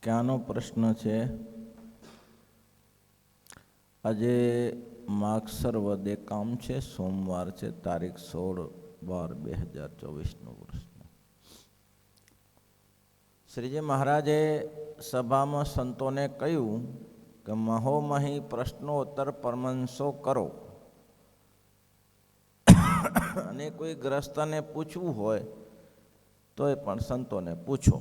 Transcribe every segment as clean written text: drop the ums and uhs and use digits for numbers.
ક્યાંનો પ્રશ્ન છે? આજે માગસર વદે કામ છે, સોમવાર છે, તારીખ 16/12/2024નો પ્રશ્ન. શ્રીજી મહારાજે સભામાં સંતોને કહ્યું કે મહોમહી પ્રશ્નોત્તર પરમંશો કરો અને કોઈ ગ્રસ્તને પૂછવું હોય તો એ પણ સંતોને પૂછો.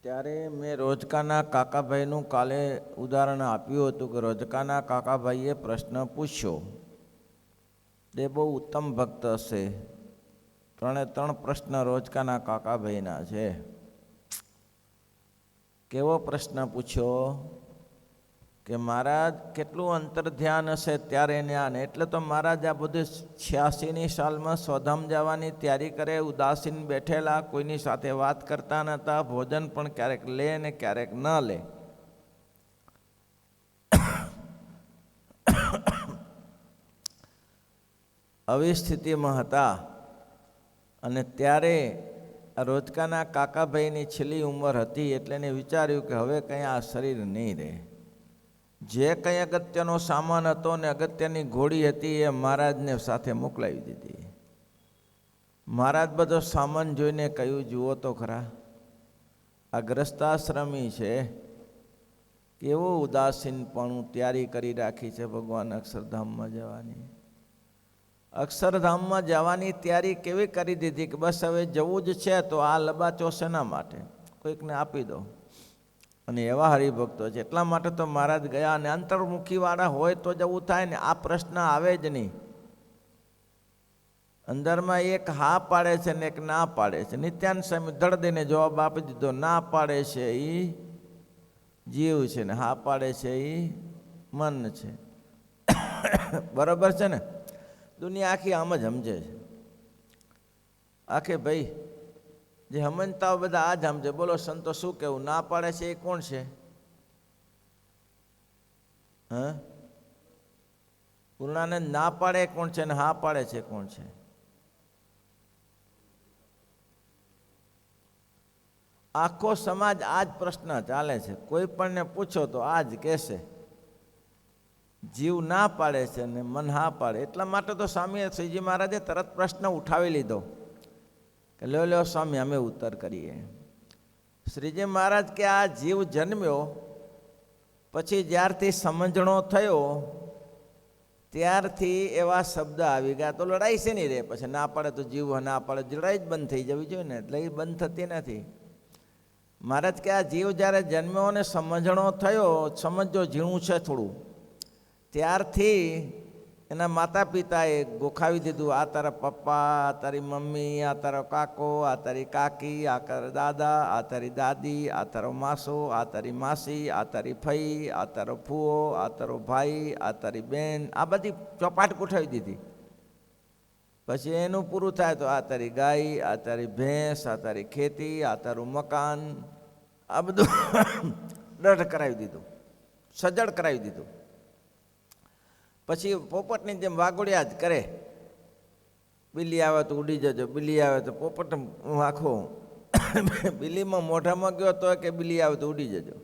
ત્યારે મેં રોજકાના કાકાભાઈનું કાલે ઉદાહરણ આપ્યું હતું કે રોજકાના કાકાભાઈએ પ્રશ્ન પૂછ્યો. તે બહુ ઉત્તમ ભક્ત હશે. 3 પ્રશ્ન રોજકાના કાકાભાઈના છે. કેવો પ્રશ્ન પૂછ્યો કે મહારાજ કેટલું અંતર ધ્યાન હશે ત્યારે જ્ઞાન. એટલે તો મહારાજ આ બધું 86ની સાલમાં સ્વધામ જવાની તૈયારી કરે, ઉદાસીન બેઠેલા, કોઈની સાથે વાત કરતા નહોતા, ભોજન પણ ક્યારેક લે ને ક્યારેક ન લે. આવી સ્થિતિમાં હતા અને ત્યારે રોજકાના કાકાભાઈની છેલ્લી ઉંમર હતી. એટલે એને વિચાર્યું કે હવે કંઈ આ શરીર નહીં રહે. જે કંઈ અગત્યનો સામાન હતો ને અગત્યની ઘોડી હતી એ મહારાજને સાથે મોકલાવી દીધી. મહારાજ બધો સામાન જોઈને કહ્યું, જુઓ તો ખરા, આ ગ્રસ્તાશ્રમી છે, કેવો ઉદાસીનપણું તૈયારી કરી રાખી છે ભગવાન અક્ષરધામમાં જવાની. અક્ષરધામમાં જવાની તૈયારી કેવી કરી દીધી કે બસ હવે જવું જ છે તો આ લબાચો શેના માટે, કોઈકને આપી દો. અને એવા હરિભક્તો છે એટલા માટે તો મહારાજ ગયા. અને અંતર્મુખીવાળા હોય તો જવું થાય ને. આ પ્રશ્ન આવે જ નહીં. અંદરમાં એક હા પાડે છે ને એક ના પાડે છે. નિત્યાનંદ સ્વામી ધડ દઈને જવાબ આપી દીધો. ના પાડે છે એ જીવ છે ને હા પાડે છે એ મન છે. બરાબર છે ને? દુનિયા આખી આમ જ સમજે છે. આખે ભાઈ જે સમજતા હોય બધા આ જ સમજે. બોલો સંતો શું કહેવું? ના પાડે છે એ કોણ છે? હા, પૂર્ણાનંદ ના પાડે કોણ છે ને હા પાડે છે કોણ છે? આખો સમાજ આ જ પ્રશ્ન ચાલે છે. કોઈ પણને પૂછો તો આ જ કહેશે. જીવ ના પાડે છે ને મન હા પાડે. એટલા માટે તો સ્વામી શ્રીજી મહારાજે તરત પ્રશ્ન ઉઠાવી લીધો કે લ્યો સ્વામી અમે ઉત્તર કરીએ. શ્રીજી મહારાજ કે આ જીવ જન્મ્યો પછી જ્યારથી સમજણો થયો ત્યારથી એવા શબ્દ આવી ગયા. તો લડાઈ છે નહીં રે. પછી ના પાડે તો જીવ ના પાડે, લડાઈ જ બંધ થઈ જવી જોઈએ ને. એટલે એ બંધ થતી નથી. મહારાજ કે આ જીવ જ્યારે જન્મ્યો ને સમજણો થયો, સમજો ઝીણું છે થોડું, ત્યારથી એના માતા પિતાએ ગોખાવી દીધું. આ તારા પપ્પા, આ તારી મમ્મી, આ તારો કાકો, આ તારી કાકી, આ તારા દાદા, આ તારી દાદી, આ તારો માસો, આ તારી માસી, આ તારી ફઈ, આ તારો ફૂવો, આ તારો ભાઈ, આ તારી બેન, આ બધી ચોપાટ ગોઠવી દીધી. પછી એનું પૂરું થાય તો આ તારી ગાય, આ તારી ભેંસ, આ તારી ખેતી, આ તારું મકાન, આ બધું દઢ કરાવી દીધું, સજ્જડ કરાવી દીધું. પછી પોપટની જેમ વાગોળ્યા જ કરે. બિલ્લી આવે તો ઉડી જજો, બિલ્લી આવે તો પોપટ આખો બિલ્લીમાં મોઢામાં ગયો તો કે બિલ્લી આવે તો ઉડી જજો.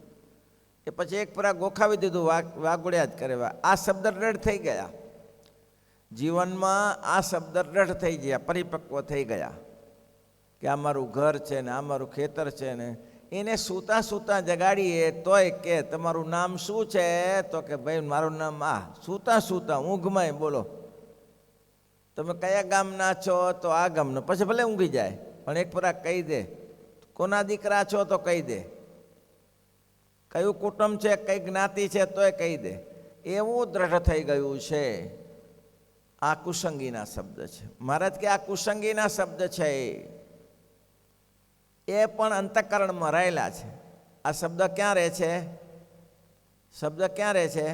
એ પછી એક પરા ગોખાવી દીધું, વાગોળ્યા જ કરે. આ શબ્દ દ્રઢ થઈ ગયા જીવનમાં. આ શબ્દ દ્રઢ થઈ ગયા, પરિપક્વ થઈ ગયા કે આ મારું ઘર છે ને આ મારું ખેતર છે ને. એને સૂતા સૂતા જગાડીએ તોય કે તમારું નામ શું છે? તો કે ભાઈ મારું નામ આ. સૂતા સૂતા ઊંઘમાંય બોલો તમે કયા ગામના છો? તો આ ગામનો. પછી ભલે ઊંઘી જાય પણ એક પરા કહી દે કોના દીકરા છો તો કહી દે, કયું કુટુંબ છે, કઈ જ્ઞાતિ છે તોય કહી દે. એવું દ્રઢ થઈ ગયું છે. આ કુસંગીના શબ્દ છે. મહારાજ કે આ કુસંગીના શબ્દ છે એ પણ અંતઃકરણમાં રહેલા છે. આ શબ્દ ક્યાં રહે છે? શબ્દ ક્યાં રહે છે?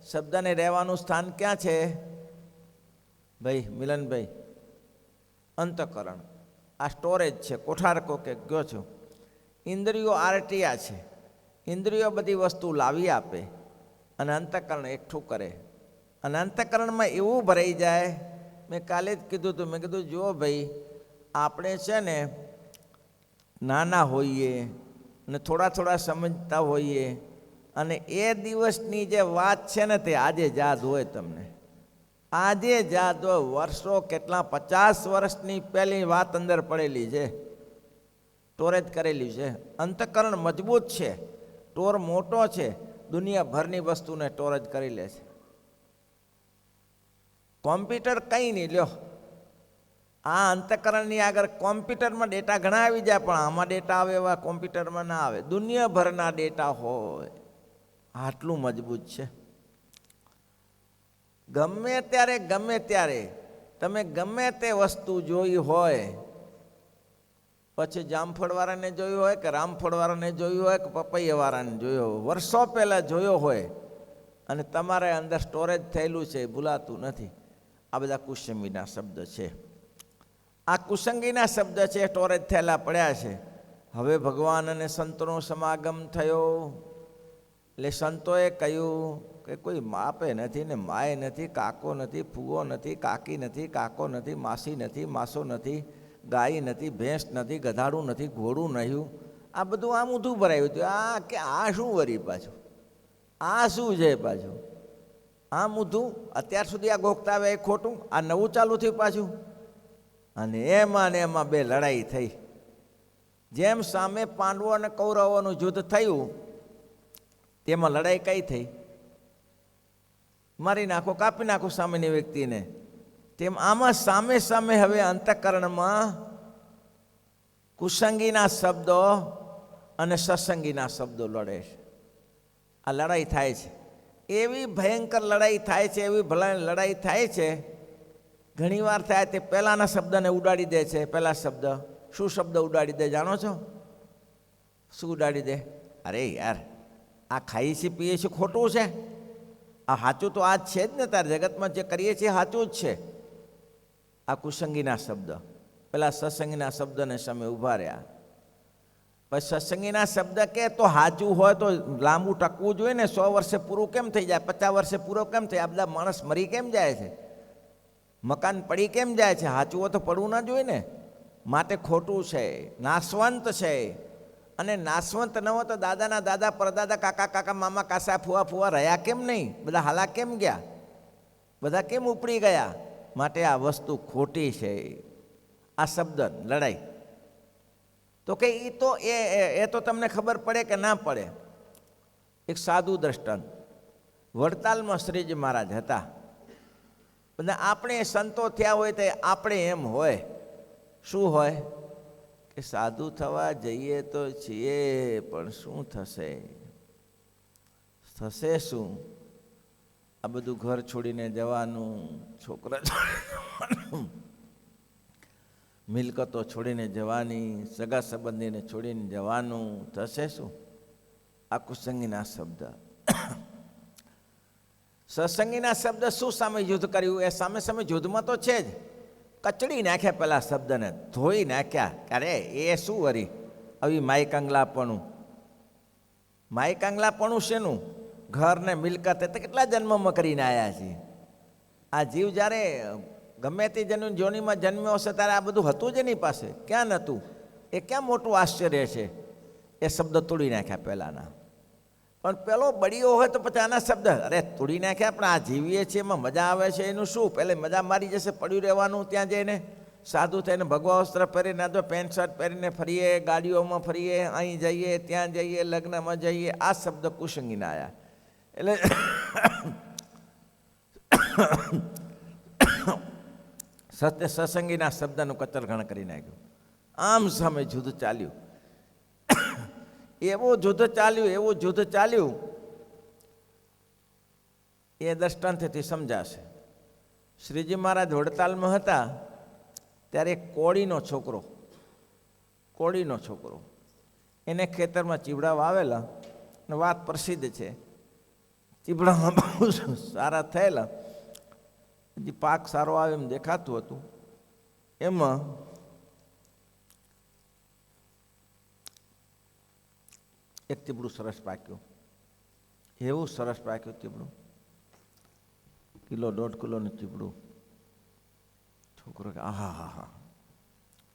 શબ્દને રહેવાનું સ્થાન ક્યાં છે ભાઈ મિલનભાઈ? અંતઃકરણ. આ સ્ટોરેજ છે, કોઠારકો કે ગયો છો. ઇન્દ્રિયો આરટીયા છે. ઇન્દ્રિયો બધી વસ્તુ લાવી આપે અને અંતઃકરણ એકઠું કરે. અને અંતઃકરણમાં એવું ભરાઈ જાય. મેં કાલે જ કીધું હતું, મેં કીધું જુઓ ભાઈ, આપણે છે ને નાના હોઈએ અને થોડા થોડા સમજતા હોઈએ, અને એ દિવસની જે વાત છે ને તે આજે યાદ હોય તમને, આજે યાદ હોય. વર્ષો કેટલા 50 વર્ષની પહેલી વાત અંદર પડેલી છે, સ્ટોરેજ કરેલી છે. અંતઃકરણ મજબૂત છે, સ્ટોર મોટો છે, દુનિયાભરની વસ્તુને સ્ટોરેજ કરી લે છે. કોમ્પ્યુટર કંઈ નહીં લ્યો, આ અંતઃકરણની આગળ કોમ્પ્યુટરમાં ડેટા ઘણા આવી જાય, પણ આમાં ડેટા આવે એવા કોમ્પ્યુટરમાં ના આવે. દુનિયાભરના ડેટા હોય, આટલું મજબૂત છે. ગમે ત્યારે તમે ગમે તે વસ્તુ જોઈ હોય, પછી જામફળવાળાને જોયું હોય કે રામફળવાળાને જોયું હોય કે પપૈયાવાળાને જોયો હોય, વર્ષો પહેલાં જોયો હોય, અને તમારે અંદર સ્ટોરેજ થયેલું છે, ભૂલાતું નથી. આ બધા કુસંગીના શબ્દ છે. આ કુસંગીના શબ્દ છે, સ્ટોરેજ થયેલા પડ્યા છે. હવે ભગવાન અને સંતોનો સમાગમ થયો, એટલે સંતોએ કહ્યું કે કોઈ માપે નથી ને માય નથી, કાકો નથી, ફૂગો નથી, કાકી નથી, કાકો નથી, માસી નથી, માસો નથી, ગાય નથી, ભેંસ નથી, ગધાડું નથી, ઘોડું નહીં. આ બધું આમ ઊંધું ભરાયું હતું. આ શું વરી પાછું, આ શું છે પાછું, આમ ઊંધું. અત્યાર સુધી આ ગોખતા આવે એ ખોટું, આ નવું ચાલુ થયું પાછું. અને એમાં ને એમાં બે લડાઈ થઈ. જેમ સામે પાંડવો અને કૌરવોનું યુદ્ધ થયું, તેમાં લડાઈ કઈ થઈ? મારી નાખો, કાપી નાખો સામેની વ્યક્તિને. તેમ આમાં સામે સામે હવે અંતઃકરણમાં કુસંગીના શબ્દો અને સત્સંગીના શબ્દો લડે છે. આ લડાઈ થાય છે, એવી ભયંકર લડાઈ થાય છે, એવી ભલાઈ લડાઈ થાય છે. ઘણીવાર થાય તે પહેલાંના શબ્દને ઉડાડી દે છે. પહેલા શબ્દ શું શબ્દ ઉડાડી દે જાણો છો? શું ઉડાડી દે? અરે યાર, આ ખાઈએ છીએ પીએ છીએ ખોટું છે, આ સાચું તો આ જ છે જ ને. તાર જગતમાં જે કરીએ છીએ સાચું જ છે. આ કુસંગીના શબ્દ. પેલા સત્સંગીના શબ્દને સામે ઊભા રહ્યા. પછી સત્સંગીના શબ્દ કે તો સાચું હોય તો લાંબુ ટકવું જોઈએ ને. 100 વર્ષે પૂરું કેમ થઈ જાય, 50 વર્ષે પૂરો કેમ થાય? આ બધા માણસ મરી કેમ જાય છે, મકાન પડી કેમ જાય છે? સાચું હોય તો પડવું ના જોઈએ ને. માટે ખોટું છે, નાશવંત છે. અને નાશવંત ન હોય તો દાદાના દાદા, પરદાદા, કાકા કાકા, મામા, કાસા, ફુવા ફુવા રહ્યા કેમ નહીં? બધા હાલા કેમ ગયા? બધા કેમ ઉપડી ગયા? માટે આ વસ્તુ ખોટી છે. આ શબ્દ લડાઈ તો કે એ તો તમને ખબર પડે કે ના પડે. એક સાધુ દ્રષ્ટાંત. વડતાલમાં શ્રીજી મહારાજ હતા. બધા આપણે સંતો થયા હોય તો આપણે એમ હોય, શું હોય કે સાધુ થવા જઈએ તો છીએ, પણ શું થશે? થશે શું? આ બધું ઘર છોડીને જવાનું, છોકરા છોડીને, મિલકતો છોડીને જવાની, સગા સંબંધીને છોડીને જવાનું, થશે શું? આ કુસંગીના શબ્દ. સત્સંગીના શબ્દ શું સામે યુદ્ધ કર્યું? એ સામે સામે યુદ્ધમાં તો છે જ. કચડી નાખ્યા પેલા શબ્દને, ધોઈ નાખ્યા. અરે એ શું વરી આવી માય કંગલાપણું? માય કંગલાપણું શેનું? ઘર ને મિલકત તો કેટલા જન્મમાં કરીને આવ્યા છીએ. આ જીવ જ્યારે ગમે તે જોનીમાં જન્મ્યો હશે ત્યારે આ બધું હતું જ એની પાસે. ક્યાં નહોતું? એ ક્યાં મોટું આશ્ચર્ય છે? એ શબ્દ તોડી નાખ્યા પહેલાંના. પણ પેલો બળીઓ હોય તો પછી આના શબ્દ અરે તોડી નાખ્યા. પણ આ જીવીએ છીએ એમાં મજા આવે છે એનું શું? પહેલે મજા મારી જશે, પડ્યું રહેવાનું. ત્યાં જઈને સાધુ થઈને ભગવા વસ્ત્ર પહેરીને, તો પેન્ટ શર્ટ પહેરીને ફરીએ, ગાડીઓમાં ફરીએ, અહીં જઈએ, ત્યાં જઈએ, લગ્નમાં જઈએ. આ શબ્દ કુસંગીના આવ્યા. એટલે સત્સંગીના શબ્દનું કચરઘણ કરી નાખ્યું. આમ સામે યુદ્ધ ચાલ્યું. એવું યુદ્ધ ચાલ્યું એ દ્રષ્ટાંતથી સમજાશે. શ્રીજી મહારાજ વડતાલમાં હતા ત્યારે એક કોળીનો છોકરો એને ખેતરમાં ચીવડા વાવેલા. અને વાત પ્રસિદ્ધ છે, ચીવડામાં બહુ સારા થયેલા. હજી પાક સારો આવે એમ દેખાતું હતું. એમાં એક ચીબડું સરસ પાક્યું. એવું સરસ પાક્યું ચીબડું, 1.5 કિલોનું ચીબડું. છોકરો કે આહા હા હા,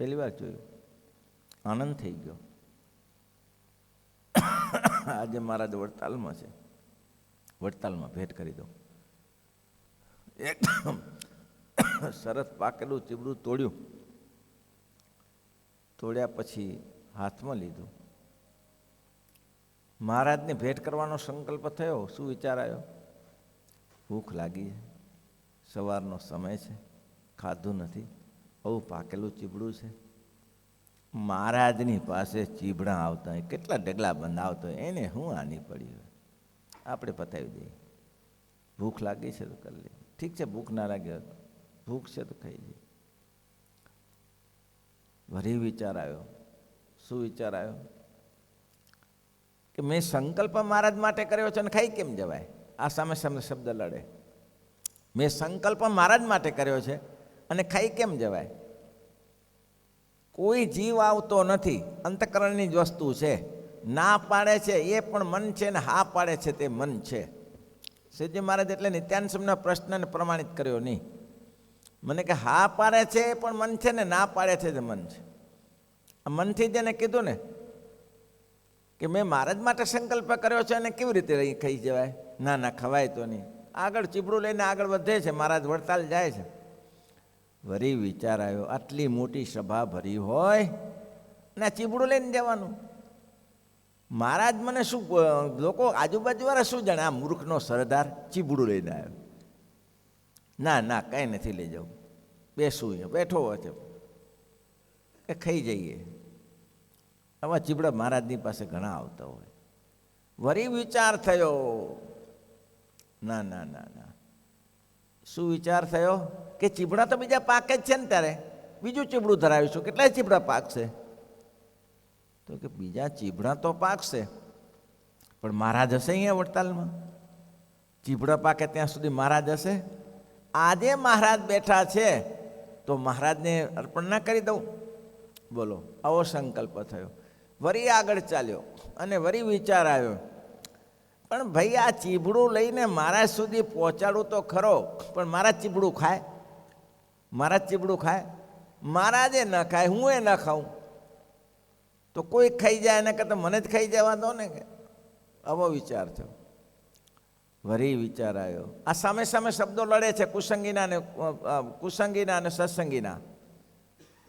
પહેલી વાર જોયું, આનંદ થઈ ગયો. આજે મહારાજ વડતાલમાં છે, વડતાલમાં ભેટ કરી દો. એકદમ સરસ પાકેલું ચીબડું તોડ્યું. તોડ્યા પછી હાથમાં લીધું. મહારાજને ભેટ કરવાનો સંકલ્પ થયો. શું વિચાર આવ્યો? ભૂખ લાગી છે, સવારનો સમય છે, ખાધું નથી, આવું પાકેલું ચીબડું છે. મહારાજની પાસે ચીબડા આવતા હોય, કેટલા ઢગલા બંધ આવતો હોય, એને શું આની પડી હોય, આપણે પતાવી દઈએ. ભૂખ લાગી છે તો કરી લઈએ. ઠીક છે, ભૂખ ના લાગી હોય, ભૂખ છે તો ખાઈ જઈએ. વળી વિચાર આવ્યો. શું વિચાર આવ્યો? કે મેં સંકલ્પ મહારાજ માટે કર્યો છે અને ખાઈ કેમ જવાય? આ સામે સામે શબ્દ લડે. મેં સંકલ્પ મહારાજ માટે કર્યો છે અને ખાઈ કેમ જવાય? કોઈ જીવ આવતો નથી, અંતઃકરણની જ વસ્તુ છે. ના પાડે છે એ પણ મન છે ને હા પાડે છે તે મન છે. શ્રીજી મહારાજ એટલે નિત્યાનંદ સ્વામીના પ્રશ્નને પ્રમાણિત કર્યો નહીં. મને કે હા પાડે છે એ પણ મન છે ને ના પાડે છે તે મન છે. આ મનથી જેને કીધું ને કે મેં મહારાજ માટે સંકલ્પ કર્યો છે અને કેવી રીતે ખાઈ જવાય? ના ના, ખવાય તો નહીં. આગળ ચીબડું લઈને આગળ વધે છે. મહારાજ વડતાલ જાય છે. વળી વિચાર આવ્યો, આટલી મોટી સભા ભરી હોય ને ચીબડું લઈને જવાનું? મહારાજ મને શું, લોકો આજુબાજુવાળા શું જાણે આ મૂર્ખનો સરદાર ચીબડું લઈને આવ્યો? ના ના, કંઈ નથી લઈ જાઉં, બેસું અહીંયા બેઠો હોય છે કે ખાઈ જઈએ. આવા ચીબડા મહારાજની પાસે ઘણા આવતા હોય. વળી વિચાર થયો, ના ના ના ના. શું વિચાર થયો? કે ચીબડા તો બીજા પાકે જ છે ને, ત્યારે બીજું ચીબડું ધરાવીશું, કેટલાય ચીબડા પાકશે. તો કે બીજા ચીબડા તો પાકશે પણ મહારાજ હશે અહીંયા વડતાલમાં? ચીબડા પાકે ત્યાં સુધી મહારાજ હશે? આજે મહારાજ બેઠા છે તો મહારાજને અર્પણ ના કરી દઉં? બોલો, આવો સંકલ્પ થયો. વળી આગળ ચાલ્યો અને વળી વિચાર આવ્યો, પણ ભાઈ આ ચીબડું લઈને મહારાજ સુધી પહોંચાડું તો ખરો, પણ મહારાજ ચીબડું ખાય? મહારાજ ચીબડું ખાય? મહારાજે ન ખાય, હું એ ન ખાઉં તો કોઈ ખાઈ જાય, એના કરતાં મને જ ખાઈ જવા દો ને. કે આવો વિચાર થયો. વળી વિચાર આવ્યો. આ સામે સામે શબ્દો લડે છે, કુસંગીના અને સત્સંગીના.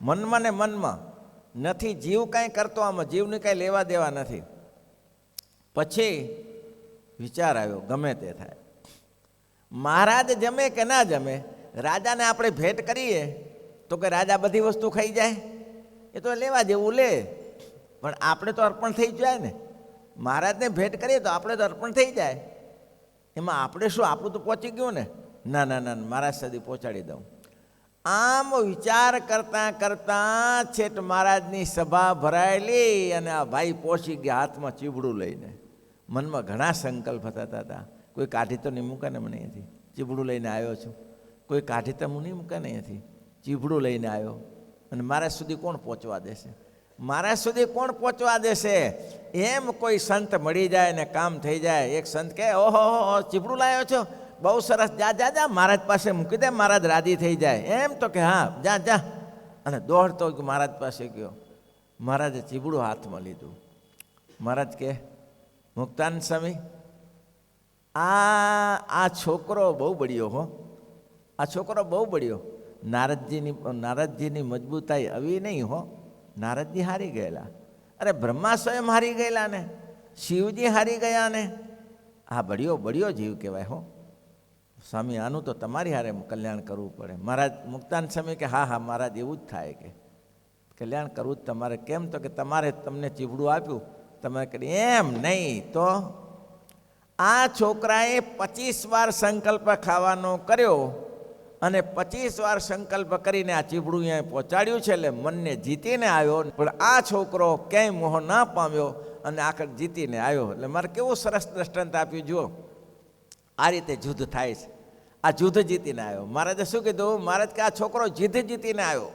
મનમાં ને મનમાં નથી. જીવ કાંઈ કરતો આમાં, જીવને કાંઈ લેવા દેવા નથી. પછી વિચાર આવ્યો, ગમે તે થાય, મહારાજ જમે કે ના જમે, રાજાને આપણે ભેટ કરીએ તો કે રાજા બધી વસ્તુ ખાઈ જાય? એ તો લેવા જેવું લે, પણ આપણે તો અર્પણ થઈ જાય ને. મહારાજને ભેટ કરીએ તો આપણે તો અર્પણ થઈ જાય. એમાં આપણે શું, આપણું તો પહોંચી ગયું ને. ના ના ના, મહારાજ સુધી પહોંચાડી દઉં. આમ વિચાર કરતાં કરતાં છેટ મહારાજની સભા ભરાયેલી અને આ ભાઈ પહોંચી ગયા હાથમાં ચીબડું લઈને. મનમાં ઘણા સંકલ્પ થતા હતા. કોઈ કાઢી તો નહીં મૂકે ને મને અહીંયાથી, ચીબડું લઈને આવ્યો છું. કોઈ કાઢી તો હું નહીં મૂકે ને અહીંયાથી, ચીબડું લઈને આવ્યો. અને મહારાજ સુધી કોણ પહોંચવા દેશે? મહારાજ સુધી કોણ પહોંચવા દેશે? એમ કોઈ સંત મળી જાય ને કામ થઈ જાય. એક સંત કહે, ઓહો ચીબડું લાવ્યો છો, બહુ સરસ, જા જા જા, મહારાજ પાસે મૂકી દે, મહારાજ રાજી થઈ જાય. એમ તો કે હા, જા જા. અને દોડતો મહારાજ પાસે ગયો. મહારાજે ચીબડું હાથમાં લીધું. મહારાજ કે, મુક્તાનંદ સ્વામી, આ છોકરો બહુ બળ્યો હો, આ છોકરો બહુ બળ્યો. નારદજીની મજબૂતાઈ આવી નહીં હો. નારદજી હારી ગયેલા, અરે બ્રહ્મા સ્વયં હારી ગયેલા ને, શિવજી હારી ગયા ને. આ બળ્યો જીવ કહેવાય હો. સ્વામી, આનું તો તમારી હારે કલ્યાણ કરવું પડે. મહારાજ મુક્તાનંદ સ્વામી કે હા હા મહારાજ, એવું જ થાય, કે કલ્યાણ કરવું જ તમારે. કેમ? તો કે તમને ચીબડું આપ્યું, તમે કરી. એમ નહીં તો આ છોકરાએ 25 વાર સંકલ્પ ખાવાનો કર્યો અને 25 વાર સંકલ્પ કરીને આ ચીબડું અહીંયા પહોંચાડ્યું છે. એટલે મનને જીતીને આવ્યો. પણ આ છોકરો ક્યાંય મોહ ના પામ્યો અને આખર જીતીને આવ્યો. એટલે મારે કેવું સરસ દ્રષ્ટાંત આપ્યું. જુઓ, આ રીતે યુદ્ધ થાય છે. આ યુદ્ધ જીતીને આવ્યો. મહારાજે શું કીધું? મહારાજ કે આ છોકરો યુદ્ધ જીતીને આવ્યો.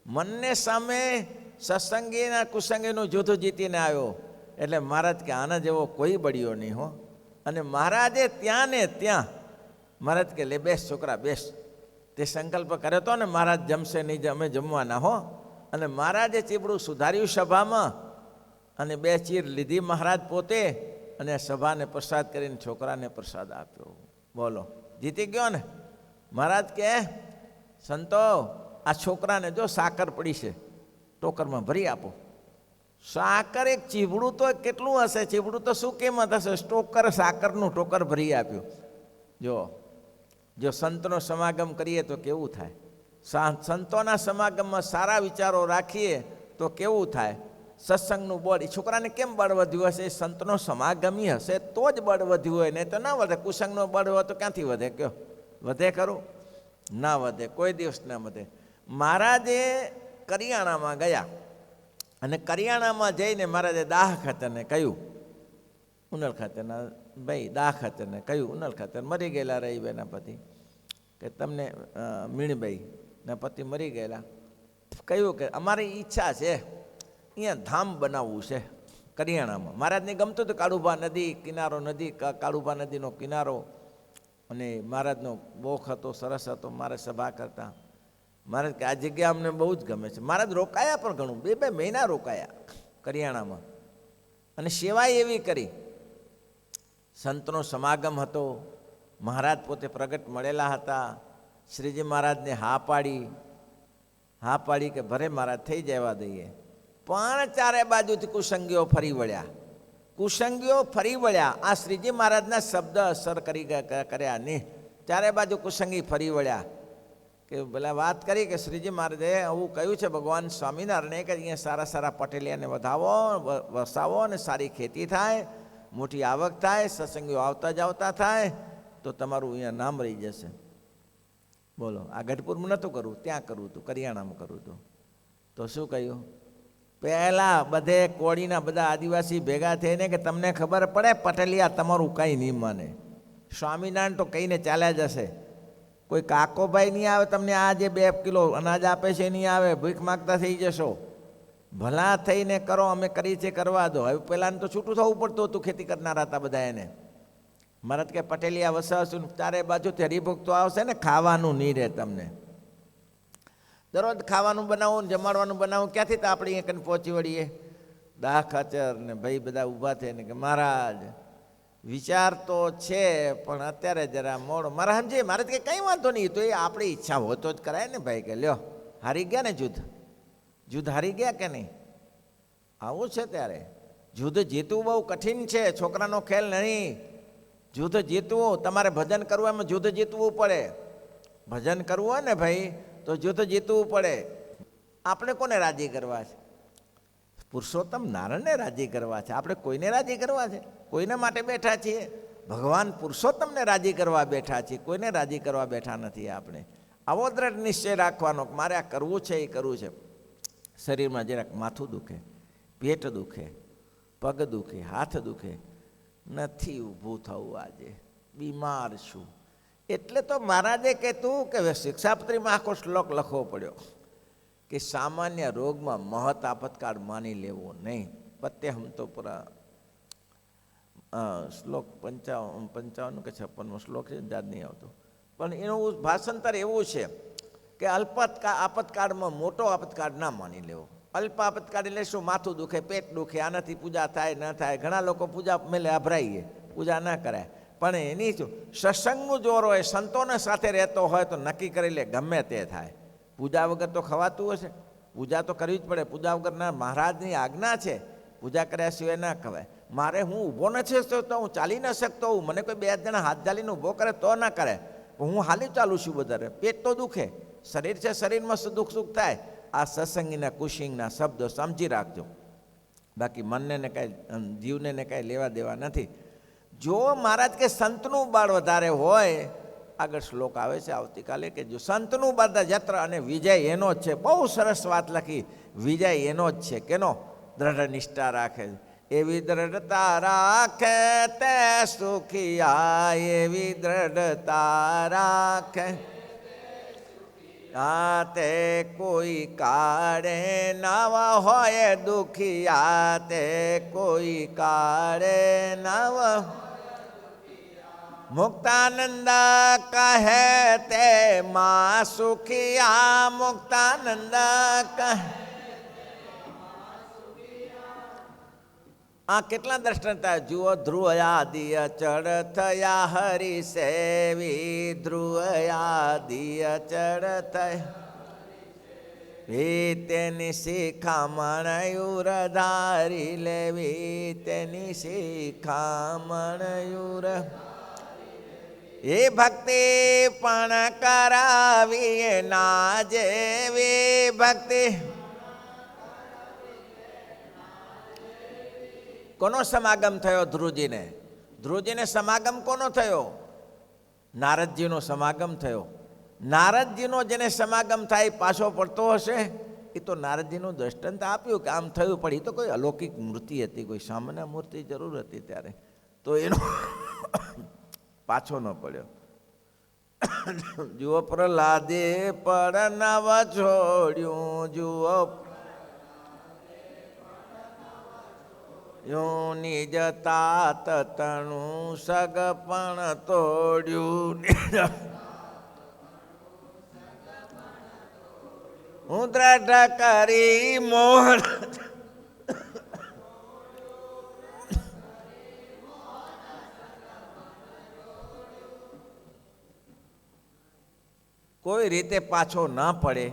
મનને સામે સત્સંગીના કુસંગીનું યુદ્ધ જીતીને આવ્યો. એટલે મહારાજ કે આના જેવો કોઈ બળ્યો નહીં હો. અને મહારાજે ત્યાં ને ત્યાં મહારાજ કે લે બેસ છોકરા બેસ. તે સંકલ્પ કર્યો હતો ને મહારાજ જમશે નહીં, અમે જમવાના હો. અને મહારાજે ચીબડું સુધાર્યું સભામાં અને 2 ચીર લીધી મહારાજ પોતે, અને સભાને પ્રસાદ કરીને છોકરાને પ્રસાદ આપ્યો. બોલો, જીતી ગયો ને. મહારાજ કહે, સંતો આ છોકરાને જો સાકર પડી છે, ટોકરમાં ભરી આપો. સાકર એક ચીવડું તો કેટલું હશે, ચીવડું તો શું કિંમત હશે, ટોકર સાકરનું ટોકર ભરી આપ્યું. જો સંતનો સમાગમ કરીએ તો કેવું થાય, સંતોના સમાગમમાં સારા વિચારો રાખીએ તો કેવું થાય. સત્સંગનું બળ, એ છોકરાને કેમ બળ વધ્યું હશે, સંતનો સમાગમી હશે તો જ બળ વધ્યું હોય, નહીં તો ના વધે. કુસંગનો બળ હોય તો ક્યાંથી વધે, કયો વધે ખરું? ના વધે, કોઈ દિવસ ના વધે. મહારાજે કરિયાણામાં ગયા, અને કરિયાણામાં જઈને મહારાજે દાહ ખાતરને કહ્યું, ઉનલ ખાતરના ભાઈ દાહ ખાતરને કહ્યું, ઉનલ ખાતર મરી ગયેલા રહીબાઈના પતિ, કે તમને મીણબાઈના પતિ મરી ગયેલા, કહ્યું કે અમારી ઈચ્છા છે અહીંયા ધામ બનાવવું છે કરિયાણામાં. મહારાજને ગમતું હતું કાળુભા નદી કિનારો, કાળુભા નદીનો કિનારો, અને મહારાજનો બોખ હતો, સરસ હતો. મહારાજ સભા કરતા. મહારાજ કે આ જગ્યા અમને બહુ જ ગમે છે. મહારાજ રોકાયા પણ ઘણું, 2 મહિના રોકાયા કરિયાણામાં, અને સેવા એવી કરી. સંતનો સમાગમ હતો, મહારાજ પોતે પ્રગટ મળેલા હતા. શ્રીજી મહારાજને હા પાડી કે ભરે મહારાજ થઈ જવા દઈએ. પણ ચારે બાજુથી કુસંગીઓ ફરી વળ્યા. આ શ્રીજી મહારાજના શબ્દ અસર કર્યા ને, ચારે બાજુ કુસંગી ફરી વળ્યા. કે પેલા વાત કરી કે શ્રીજી મહારાજે આવું કહ્યું છે ભગવાન સ્વામિનારાયણે કે અહીંયા સારા સારા પટેલિયાને વસાવો અને સારી ખેતી થાય, મોટી આવક થાય, સત્સંગીઓ આવતા જાવતા થાય તો તમારું અહીંયા નામ રહી જશે. બોલો, આ ગઢપુરમાં નહોતું કરવું, ત્યાં કરવું હતું, કરિયાણામાં કરવું હતું. તો શું કહ્યું? પહેલાં બધે કોળીના બધા આદિવાસી ભેગા થઈને કે તમને ખબર પડે પટેલિયા તમારું કંઈ નહીં માને, સ્વામિનારાયણ તો કહીને ચાલ્યા જશે. કોઈ કાકોભાઈ નહીં આવે, તમને આ જે 2 કિલો અનાજ આપે છે નહીં આવે, ભીખ માગતા થઈ જશો. ભલા થઈને કરો, અમે કરી છે કરવા દો. હવે પહેલાંને તો છૂટું થવું પડતું હતું, ખેતી કરનારા હતા બધા એને. મહારાજ કે પટેલિયા વસાવશું, ચારે બાજુથી હરિભક્તો આવશે ને, ખાવાનું નહીં રહે તમને. દરરોજ ખાવાનું બનાવવું ને જમાડવાનું બનાવવું, ક્યાંથી તો આપણે અહીંયા કંઈ પહોંચી વળીએ. દાહ ખાચર ને ભાઈ બધા ઊભા થઈને કે મહારાજ વિચાર તો છે પણ અત્યારે જરા મોડો. મારા સમજે મહારાજ કે કંઈ વાંધો નહીં, તો એ આપણી ઈચ્છા હોય તો જ કરાય ને ભાઈ. કે લ્યો હારી ગયા ને જુદ્ધ હારી ગયા કે નહીં? આવું છે ત્યારે યુદ્ધ જીતવું બહુ કઠિન છે, છોકરાનો ખેલ નહીં. યુદ્ધ જીતવું, તમારે ભજન કરવું એમાં યુદ્ધ જીતવું પડે. ભજન કરવું હોય ને ભાઈ તો યુદ્ધ જીતવું પડે. આપણે કોને રાજી કરવા છે? પુરુષોત્તમ નારાયણને રાજી કરવા છે. આપણે કોઈને રાજી કરવા છે? કોઈને માટે બેઠા છીએ? ભગવાન પુરુષોત્તમને રાજી કરવા બેઠા છીએ, કોઈને રાજી કરવા બેઠા નથી. આપણે આવો દ્રઢ નિશ્ચય રાખવાનો કે મારે આ કરવું છે, એ કરવું છે. શરીરમાં જરાક માથું દુખે, પેટ દુખે, પગ દુખે, હાથ દુખે, નથી ઊભું થવું, આજે બીમાર છું. એટલે તો મહારાજે કહેતું કે શિક્ષાપત્રીમાં આખો શ્લોક લખવો પડ્યો કે સામાન્ય રોગમાં મહત આપતકાળ માની લેવો નહીં. પત્યહમ તો પૂરા શ્લોક 55 કે 56 શ્લોક છે, યાદ નહીં આવતો. પણ એનું ભાષાંતર એવું છે કે આપતકાળમાં મોટો આપતકાળ ના માની લેવો. અલ્પ આપતકાળ એટલે શું? માથું દુખે, પેટ દુખે, આનાથી પૂજા થાય ન થાય. ઘણા લોકો પૂજા મેલે અભરાઈએ, પૂજા ના કરાય. પણ એની શું સત્સંગનું જોર હોય, સંતોને સાથે રહેતો હોય તો નક્કી કરી લે ગમે તે થાય. પૂજા વગર તો ખવાતું હશે? પૂજા તો કરવી જ પડે. પૂજા વગરના મહારાજની આજ્ઞા છે, પૂજા કર્યા સિવાય ના ખવાય. મારે હું ઊભો નથી શકતો, હું ચાલી ન શકતો, મને કોઈ 2 જણા હાથ ચાલીને ઊભો કરે તો ના કરે, હું હાલી ચાલું છું વધારે. પેટ તો દુખે, શરીર છે, શરીરમાં દુઃખ સુખ થાય. આ સત્સંગીના કુશિંગના શબ્દો સમજી રાખજો, બાકી મનને ને કાંઈ જીવને ને કાંઈ લેવા દેવા નથી. જો મહારાજ કે સંતનું બળ વધારે હોય, આગળ શ્લોક આવે છે આવતીકાલે, કે જો સંતનું બળ જત્ર અને વિજય એનો જ છે. બહુ સરસ વાત લખી, વિજય એનો જ છે. કેનો? દ્રઢ નિષ્ઠા રાખે. એવી દ્રઢતા રાખે તે સુખિયા, એવી દ્રઢતા રાખે તે કોઈ કાળે નવા હોય દુખિયા, તે કોઈ કાળે નવા. મુક્તાનંદ કહે તે માં સુખિયા, મુક્તાનંદ કહે આ કેટલા દ્રષ્ટાંતા જુઓ. ધ્રુવયાદિય ચડ થયા હરિ સેવી, ધ્રુવયાદિય ચડ થયા તેની શિખામણ યુર ધારી લેવી, તેની શિખામણ યુર એ ભક્તિ પણ કરાવીએ ના જેવી ભક્તિ. કોનો સમાગમ થયો ધ્રુવજીને? ધ્રુવજીને સમાગમ કોનો થયો? નારદજીનો સમાગમ થયો. નારદજીનો જેને સમાગમ થાય પાછો પડતો હશે? એ તો નારદજીનું દ્રષ્ટાંત આપ્યું કે આમ થયું, પણ એ તો કોઈ અલૌકિક મૂર્તિ હતી, કોઈ સામાન્ય મૂર્તિ જરૂર હતી ત્યારે, તો એનો પાછો ન પડ્યો. જુઓ પ્રહલાદે પરણવ છોડ્યું, જુઓ નિજ તાત તણું સગ પણ તોડ્યું. હું દ્રઢ કરી મોહન કોઈ રીતે પાછો ના પડે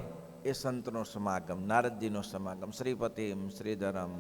એ સંતનો સમાગમ, નારદજીનો સમાગમ. શ્રીપતિમ શ્રીધરમ